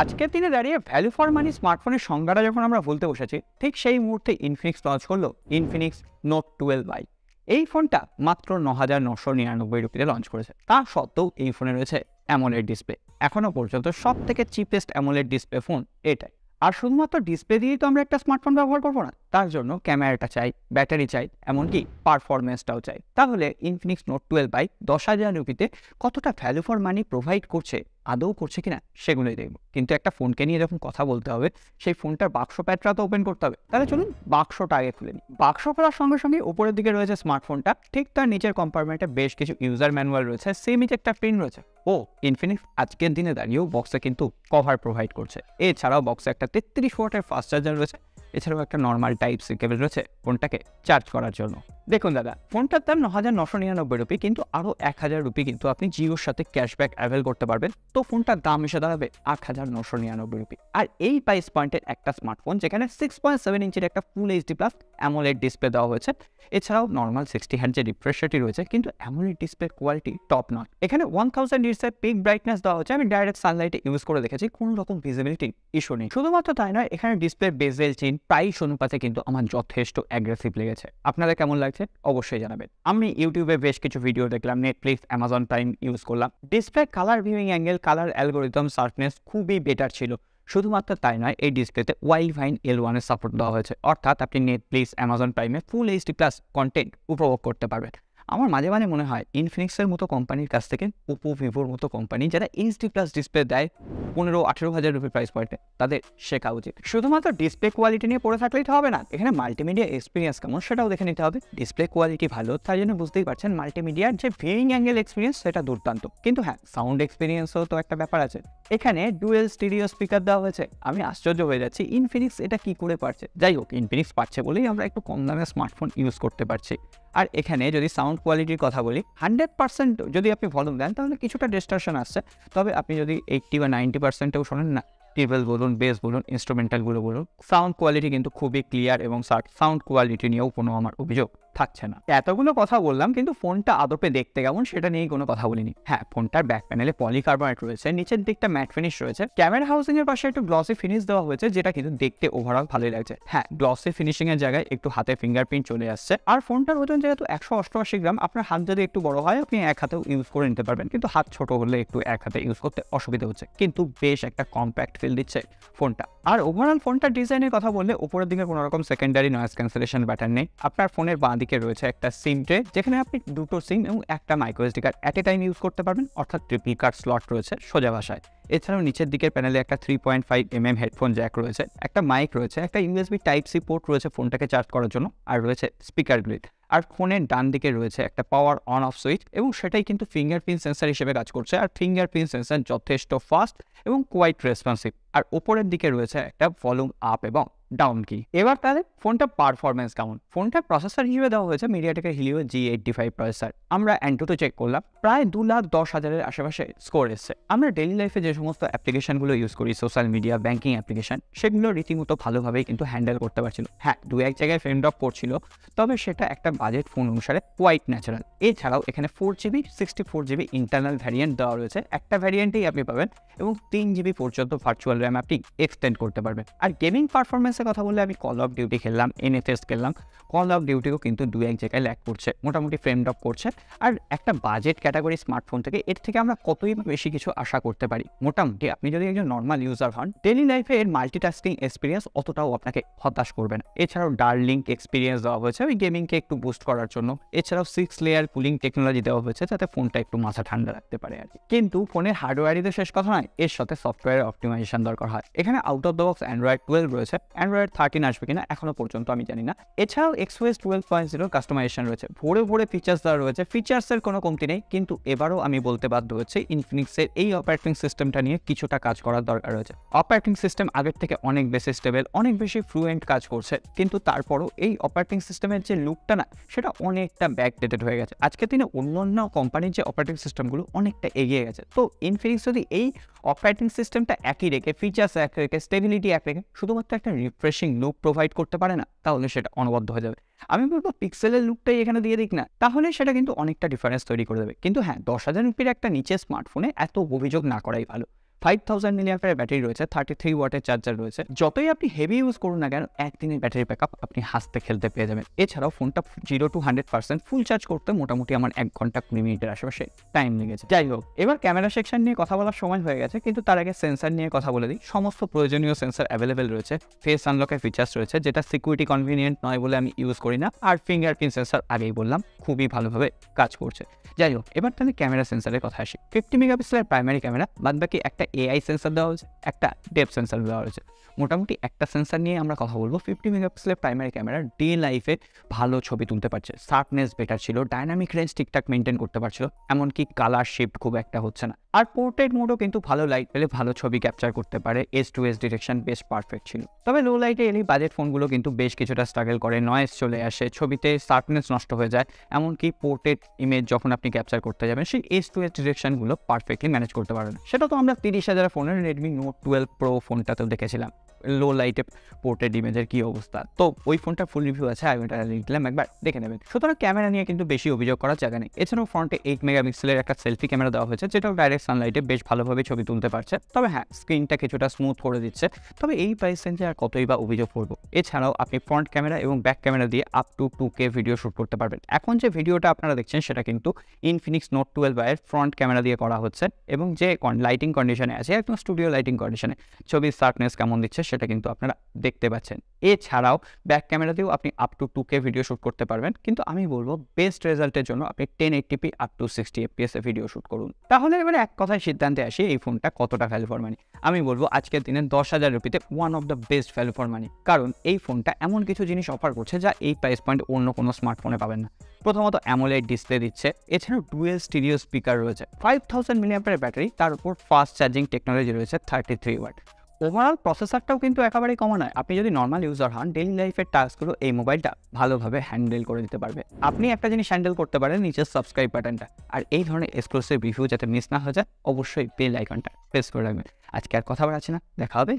আজকের দিনে দাঁড়িয়ে ভ্যালু ফর মানি স্মার্টফোনের সংজ্ঞাটা যখন আমরা বলতে বসেছি, ঠিক সেই মুহূর্তে ইনফিনিক্স লঞ্চ করলো ইনফিনিক্স নোট 12i। এই ফোনটা মাত্র 9,999 রুপিতে লঞ্চ করেছে। তা সত্ত্বেও এই ফোনে রয়েছে অ্যামোলেড ডিসপ্লে। এখনো পর্যন্ত সব থেকে চিপেস্ট অ্যামোলেড ডিসপ্লে ফোন এটাই। আর শুধুমাত্র ডিসপ্লে দিয়েই তো আমরা একটা স্মার্টফোন ব্যবহার করবো না, তার জন্য ক্যামেরাটা চাই, ব্যাটারি চাই, এমনকি পারফরমেন্সটাও চাই। তাহলে ইনফিনিক্স নোট 12i 10,000 রুপিতে কতটা ভ্যালু ফর মানি প্রোভাইড করছে, আদৌ করছে কিনা সেগুলোই দেখব। কিন্তু একটা ফোনকে নিয়ে যখন কথা বলতে হবে, সেই ফোনটার বাক্স প্যাডটা তো ওপেন করতে হবে। তাহলে চলুন বাক্সটা আগে খুলে নিই। বাক্স খোলার সঙ্গে সঙ্গে উপরের দিকে রয়েছে স্মার্টফোনটা, ঠিক তার নিচের কম্পার্টমেন্টে বেশ কিছু ইউজার ম্যানুয়াল রয়েছে, সেম একটা প্রিন্ট রয়েছে। ও ইনফিনিক্স আজকের দিনে দাঁড়িয়েও বক্সে কিন্তু কভার প্রোভাইড করছে। এছাড়াও বক্সে একটা 33 ওয়াটের ফাস্ট চার্জার রয়েছে। এছাড়াও একটা নর্মাল টাইপ সি কেবল রয়েছে ফোনটাকে চার্জ করার জন্য। দেখুন দাদা, ফোনটার দাম 9,999 রুপি, কিন্তু আরও 1,000 রুপি কিন্তু আপনি জিওর সাথে ক্যাশব্যাক অ্যাভেল করতে পারবেন। তো ফোনটার দাম এসে দাঁড়াবে 8,999 রুপি। আর এই প্রাইস পয়েন্টের একটা স্মার্টফোন যেখানে 6.7 ইঞ্চির একটা full HD plus AMOLED display দেওয়া হয়েছে, এছাড়াও নর্মাল 60 হার্টজ যে রিফ্রেশ রেটই রয়েছে, কিন্তু AMOLED display quality top not. এখানে 1000 নিটসের পিক ব্রাইটনেস দেওয়া হচ্ছে। আমি ডাইরেক্ট সানলাইটে ইউজ করে দেখেছি, কোনো রকম ভিজিবিলিটি ইস্যু নেই। শুধুমাত্র তাই নয়, এখানে ডিসপ্লে বেজেল চেইন প্রাইস অনুপাতে কিন্তু আমার যথেষ্ট অ্যাগ্রেসিভ লেগেছে। আপনাদের কেমন লাগছে অবশ্যই জানাবেন। আমি ইউটিউবে বেশ কিছু ভিডিও দেখলাম, নেটফ্লিক্স, অ্যামাজন প্রাইম ইউজ করলাম। Display colour viewing angle, colour algorithm, sharpness খুবই বেটার ছিল। শুধুমাত্র তাই নয়, এই ডিসপ্লেতে ওয়াইফাই L1 এর সাপোর্ট দেওয়া হয়েছে, অর্থাৎ আপনি নেটফ্লিক্স, অ্যামাজন প্রাইমে ফুল এইচডি প্লাস কন্টেন্ট উপভোগ করতে পারবেন। আমার মাঝে মাঝে মনে হয় ইনফিনিক্সের মতো কোম্পানির কাছ থেকে ওপো, ভিভোর মতো কোম্পানি যারা এইচডি প্লাস ডিসপ্লে দেয় 15-18 হাজার রুপি প্রাইস পয়েন্টে, তাদের শেখা উচিত। শুধুমাত্র ডিসপ্লে কোয়ালিটি নিয়ে পড়ে থাকলেই তো হবে না, এখানে মাল্টিমিডিয়া এক্সপিরিয়েন্স কেমন সেটাও দেখে নিতে হবে। ডিসপ্লে কোয়ালিটি ভালো, তাই জন্য বুঝতেই পারছেন মাল্টিমিডিয়ার যে ভিউইং অ্যাঙ্গেল এক্সপিরিয়েন্স সেটা দুর্দান্ত। কিন্তু হ্যাঁ, সাউন্ড এক্সপিরিয়েন্সও তো একটা ব্যাপার আছে। এখানে ডুয়েল স্টিরিও স্পিকার দেওয়া হয়েছে। আমি আশ্চর্য হয়ে যাচ্ছি ইনফিনিক্স এটা কি করে পারছে। যাই হোক, ইনফিনিক্স পারছে বলেই আমরা একটু কম দামে স্মার্টফোন ইউজ করতে পারছি। আর এখানে যদি সাউন্ড কোয়ালিটির কথা বলি, 100% যদি আপনি ভলিউম দেন তাহলে কিছুটা ডিস্টরশন আসছে। তবে আপনি যদি 80 বা 90%ও শোনেন না, টেবল বলুন, বেস বলুন, ইনস্ট্রুমেন্টালগুলো বলুন, সাউন্ড কোয়ালিটি কিন্তু খুবই ক্লিয়ার এবং সাউন্ড কোয়ালিটি নিয়েও কোনো আমার অভিযোগ থাকছে না। এতগুলো কথা বললাম, কিন্তু ফোনটা আদপে দেখতে কেমন সেটা নিয়ে কোনো কথা বলিনি। হ্যাঁ, ফোনটার ব্যাক প্যানেলে পলিকার্বনেট রয়েছে, নিচের দিকটা ম্যাট ফিনিশ রয়েছে, ক্যামেরা হাউসিং এর পাশে একটু গ্লসি ফিনিশ দেওয়া হয়েছে, যেটা কিন্তু দেখতে ওভারঅল ভালোই লাগছে। হ্যাঁ, গ্লসি ফিনিশিং এর জায়গায় একটু হাতে ফিঙ্গারপ্রিন্ট চলে আসছে। আর ফোনটার ওজন যেহেতু 188 গ্রাম, আপনার হাত যদি একটু বড় হয় আপনি এক হাতেও ইউজ করে নিতে পারবেন, কিন্তু হাত ছোট হলে একটু এক হাতে ইউজ করতে অসুবিধা হচ্ছে। কিন্তু বেশ একটা কম্প্যাক্ট ফিল দিচ্ছে ফোনটা। আর ওভারঅল ফোনটার ডিজাইনের কথা বললে, উপরের দিকে কোনো রকম সেকেন্ডারি নয়েজ ক্যান্সেলেশন ব্যাটার নেই। আপনার ফোনের বাঁ দিকে রয়েছে একটা সিম ট্রে, যেখানে আপনি দুটো সিম এবং একটা মাইক্রো এসডি কার্ড এট এ টাইম ইউজ করতে পারবেন, অর্থাৎ ট্রিপল কার্ড স্লট রয়েছে সোজা ভাষায়। এছাড়াও নিচের দিকের প্যানেলে একটা 3.5mm হেডফোন জ্যাক রয়েছে, একটা মাইক রয়েছে, একটা USB টাইপ সি পোর্ট রয়েছে ফোনটাকে চার্জ করার জন্য, আর রয়েছে স্পিকার গ্রিড। আর ফোনের ডান দিকে রয়েছে একটা পাওয়ার অন অফ সুইচ, এবং সেটাই কিন্তু ফিঙ্গারপ্রিন্ট সেন্সার হিসেবে কাজ করছে। আর ফিঙ্গারপ্রিন্ট সেন্সার যথেষ্ট ফাস্ট এবং কোয়াইট রেসপন্সিভ। আর উপরের দিকে রয়েছে একটা ভলিউম আপ এবং ডাউন কি। এবার তাহলে ফোনটা পারফরমেন্স কেমন। ফোনটার প্রসেসর হিসেবে দেওয়া হয়েছে মিডিয়াটেকের হিলিও G85 প্রসেসর। আমরা অ্যান্টুতে চেক করলাম, প্রায় 2,10,000-এর আশেপাশে স্কোর এসছে। আমরা ডেইলি লাইফে যে সমস্ত অ্যাপ্লিকেশনগুলো ইউজ করি, সোশ্যাল মিডিয়া, ব্যাঙ্কিং অ্যাপ্লিকেশন, সেগুলো রীতিমতো ভালোভাবেই কিন্তু হ্যান্ডেল করতে পারছিল। হ্যাঁ, 2-1 জায়গায় ফ্রেম ড্রপ করছিল, তবে সেটা একটা বাজেট ফোন অনুসারে কোয়াইট ন্যাচারাল। এছাড়াও এখানে 4GB 64GB ইন্টারনাল ভ্যারিয়েন্ট দেওয়া রয়েছে। একটা ভ্যারিয়েন্টেই আপনি পাবেন, এবং 3GB পর্যন্ত ভার্চুয়াল র্যাম আপনি এক্সটেন্ড করতে পারবেন। আর গেমিং পারফরমেন্সের কথা বললে, আমি কল অফ ডিউটি খেললাম, NFS খেললাম। কল অফ ডিউটিও কিন্তু 2-1 জায়গায় ল্যাগ করছে, মোটামুটি ফ্রেম ড্রপ করছে। আর একটা বাজেট ক্যাটাগরি স্মার্টফোন থেকে এর থেকে আমরা কতই বেশি কিছু আশা করতে পারি। মোটামুটি আপনি যদি একজন নর্মাল ইউজার হন, ডেইলি লাইফে এর মাল্টিটাস্কিং এক্সপিরিয়েন্স অতটাও আপনাকে হতাশ করবে না। এছাড়াও ডার্লিংক এক্সপিরিয়েন্স দেওয়া হয়েছে ওই গেমিংকে একটু বুস্ট করার জন্য। এছাড়াও 6 লেয়ার কুলিং টেকনোলজি দেওয়া হয়েছে, যাতে ফোনটা একটু মাথা ঠান্ডা রাখতে পারে আর কি। কিন্তু ফোনের হার্ডওয়্যারই তো শেষ কথা নয়, এর সাথে সফটওয়্যার অপটিমাইজেশন দরকার হয়। এখানে out of the box Android 12 রয়েছে, অ্যান্ড্রয়েড 13 আসবে কিনা এখনো পর্যন্ত আমি জানি না। এছাড়াও XOS 12.0 কাস্টমাইজেশন রয়েছে, ভরে ভরে ফিচার্স দেওয়া রয়েছে। ফিচার্সের কোনো কমতি নেই, কিন্তু এবারও আমি বলতে বাধ্য হচ্ছে ইনফিনিক্সের এই অপারেটিং সিস্টেমটা নিয়ে কিছুটা কাজ করার দরকার রয়েছে। অপারেটিং সিস্টেম আগের থেকে অনেক বেশি স্টেবল, অনেক বেশি ফ্লুয়েন্ট কাজ করছে, কিন্তু তারপরও এই অপারেটিং সিস্টেমের যে লুকটা না, সেটা অনেকটা ব্যাকডেটেড হয়ে গেছে। আজকের দিনে অন্যান্য কোম্পানির যে অপারেটিং সিস্টেমগুলো অনেকটা এগিয়ে গেছে। তো ইনফিনিক্স যদি এই অপারেটিং সিস্টেমটা একই রেখে, ফিচার্স এক রেখে, স্টেবিলিটি এক রেখে শুধুমাত্র একটা রিফ্রেশিং লুক প্রোভাইড করতে পারে না, তাহলে সেটা অনবদ্য হয়ে যাবে। আমি বলবো পিক্সেলের লুকটাই এখানে দিয়ে দিক না, তাহলে সেটা কিন্তু অনেকটা ডিফারেন্স তৈরি করে দেবে। কিন্তু হ্যাঁ, 10,000 রুপির একটা নিচে স্মার্টফোনে এত অভিযোগ না করাই ভালো। 5000 মিলিঅ্যাম্পিয়ারের ব্যাটারি রয়েছে, 33 ওয়াটের চার্জার রয়েছে। যতই আপনি হেভি ইউজ করুন না কেন, একদিনের ব্যাটারি ব্যাকআপ আপনি হাসতে খেলতে পেয়ে যাবেন। এছাড়াও ফোনটা 0 to 100% ফুল চার্জ করতে মোটামুটি আমার 1 ঘন্টা 20 মিনিটের আশেপাশে টাইম লেগেছে। যাই হোক, এবার ক্যামেরা সেকশন নিয়ে কথা বলার সময় হয়ে গেছে, কিন্তু তার আগে সেন্সার নিয়ে কথা বলে দিই। সমস্ত প্রয়োজনীয় সেন্সার অ্যাভেলেবেল রয়েছে। ফেস আনলকের ফিচার্স রয়েছে, যেটা সিকিউরিটি কনভিনিয়েন্ট নয় বলে আমি ইউজ করি না। আর ফিঙ্গারপ্রিন্ট সেন্সার আগেই বললাম খুবই ভালোভাবে কাজ করছে। যাই হোক, এবার তাহলে ক্যামেরা সেন্সারের কথা আসি। 50 মেগাপিক্সেলের প্রাইমারি ক্যামেরা, বাদ বাকি একটা এআই সেন্সার দেওয়া হয়েছে, একটা ডেপথ সেন্সার দেওয়া হয়েছে। মোটামুটি একটা সেন্সার নিয়ে আমরা কথা বলবো। 50 মেগাপিক্সেলের প্রাইমারি ক্যামেরা ডে লাইফে ভালো ছবি তুলতে পারছে, শার্পনেস বেটার ছিল, ডাইনামিক রেঞ্জ ঠিকঠাক মেনটেন করতে পারছিল, এমনকি কালার শিফট খুব একটা হচ্ছে না। আর পোর্ট্রেট মোডও কিন্তু ভালো লাইট পেলে ভালো ছবি ক্যাপচার করতে পারে, S2S ডিরেকশন বেশ পারফেক্ট ছিল। তবে লো লাইটে এলে বাজেট ফোনগুলো কিন্তু বেশ কিছুটা স্ট্রাগল করে, নয়েজ চলে আসে, ছবিতে শার্পনেস নষ্ট হয়ে যায়, এমনকি পোর্ট্রেট ইমেজ যখন আপনি ক্যাপচার করতে যাবেন সেই S2S ডিরেকশনগুলো পারফেক্টলি ম্যানেজ করতে পারেন। সেটা তো আমরা 30,000 ফোনের Redmi Note 12 Pro ফোনটাতেও দেখেছিলাম লো লাইটে পোর্ট্রেট ইমেজের কি অবস্থা। তো ওই ফোনটা ফুল রিভিউ আছে, আমি ওটা লিঙ্ক দিলাম, একবার দেখে নেবেন। সুতরাং ক্যামেরা নিয়ে কিন্তু বেশি অভিযোগ করার জায়গা নেই। এছাড়াও ফ্রন্টে 8 মেগাপিক্সেলের একটা সেলফি ক্যামেরা দেওয়া হয়েছে, যেটাও ডাইরেক্ট সানলাইটে বেশ ভালোভাবে ছবি তুলতে পারছে। তবে হ্যাঁ, স্ক্রিনটা কিছুটা স্মুথ করে দিচ্ছে। তবে এই প্রাইস রেঞ্জে আর কতই বা অভিযোগ করবো। এছাড়াও আপনি ফ্রন্ট ক্যামেরা এবং ব্যাক ক্যামেরা দিয়ে up to 2K video shoot করতে পারবেন। এখন যে ভিডিওটা আপনারা দেখছেন সেটা কিন্তু Infinix Note 12 এর ফ্রন্ট ক্যামেরা দিয়ে করা হচ্ছে, এবং যে লাইটিং কন্ডিশনে আছে, একদম স্টুডিও লাইটিং কন্ডিশনে ছবির শার্পনেস কেমন দিচ্ছে সেটা কিন্তু আপনারা দেখতে পাচ্ছেন। এছাড়াও ব্যাক ক্যামেরা দিয়েও আপনি up to 2K video shoot করতে পারবেন, কিন্তু আমি বলবো বেস্ট রেজাল্টের জন্য আপনি 1080p up to 60 fps A video shoot করুন। তাহলে এবারে এক কথায় সিদ্ধান্তে আসি, এই ফোনটা কতটা ভ্যালু ফর মানি। আমি বলবো আজকের দিনে 10,000 রুপিতে one of the best value for money, কারণ এই ফোনটা এমন কিছু জিনিস অফার করছে যা এই প্রাইস পয়েন্ট অন্য কোনো স্মার্টফোনে পাবেন না। প্রথমত অ্যামোলেড ডিসপ্লে দিচ্ছে, এছাড়াও ডুয়েল স্টিরিও স্পিকার রয়েছে, 5000 মিলিঅ্যাম্পিয়ারের ব্যাটারি, তার উপর ফাস্ট চার্জিং টেকনোলজি রয়েছে 33 ওয়াট। ওভারঅল প্রসেসরটাও কিন্তু একেবারেই কম নয়। আপনি যদি নর্মাল ইউজার হন, ডেইলি লাইফের টাস্কগুলো এই মোবাইলটা ভালোভাবে হ্যান্ডেল করে দিতে পারবে। আপনি একটা জিনিস হ্যান্ডেল করতে পারেন, নিচের সাবস্ক্রাইব বাটনটা। আর এই ধরনের এক্সক্লুসিভ রিভিউ যাতে মিস না হয়ে যায়, অবশ্যই বেল আইকনটা প্রেস করে রাখবেন। আজকে আর কথা বলা আছে না, দেখা হবে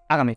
আগামী